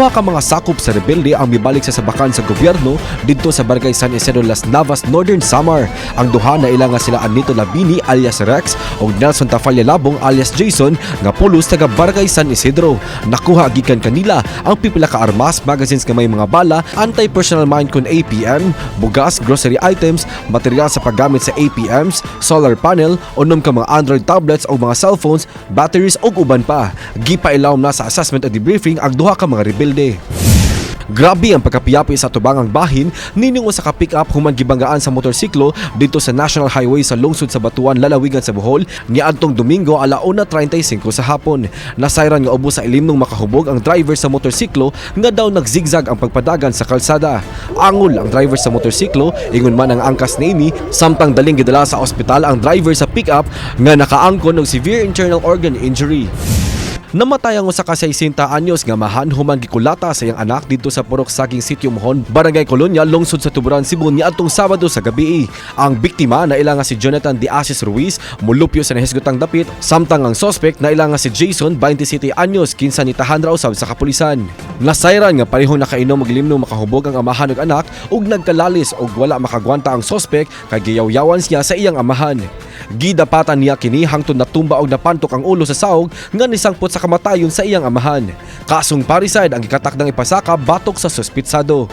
Duha ka mga sakop sa rebelde ang mibalik sa sabakan sa gobyerno didto sa Barangay San Isidro Las Navas, Northern Samar. Ang duha na ila nga sila Anito Labini alias Rex ug Nelson Tafalla Labong alias Jason nga pulos taga Barangay San Isidro. Nakuha gikan kanila ang pipila ka armas, magazines nga may mga bala, anti-personal mine kon APM, bugas, grocery items, material sa paggamit sa APMs, solar panel, unom ka mga Android tablets o mga cellphones, batteries ug uban pa. Gipailawom na sa assessment at debriefing ang duha ka mga rebelde. Grabe ang pagkapiyapi sa tubangang bahin nining usa ka pick-up human gibanggaan sa motorsiklo dito sa National Highway sa lungsod sa Batuan, lalawigan sa Bohol niadtong Domingo 1:35 sa hapon. Nasayran nga ubos sa ilimnong makahubog ang driver sa motorsiklo nga daw nagzigzag ang pagpadagan sa kalsada. Angol ang driver sa motorsiklo, ingon man ang angkas niini, samtang daling gidala sa ospital ang driver sa pick-up nga nakaangkon og severe internal organ injury. Namatay ang usa ka 60 anyos nga mahan human gikulata sa iyang anak dito sa Purok Saging Sitio Mohon, Barangay Colonia, lungsod sa Tuburan, Cebu niadtong Sabado sa gabi. Ang biktima na ila nga si Jonathan De Asis Ruiz mulupyo sa nahisgotang dapit, samtang ang suspect na ila nga si Jason 27 anyos kinsa nitahan raw usab sa kapulisan. Nasayran nga parehong nakainom og limnong makahubog ang amahan ug anak ug nagkalalis og wala makagwanta ang suspect kay giyawyawan siya sa iyang amahan. Gidapatan niya kini hangtod natumba og napantok ang ulo sa sahog nga nisangpot sa kamatayon sa iyang amahan. Kasong parricide ang gikatakdang ipasaka batok sa suspitsado.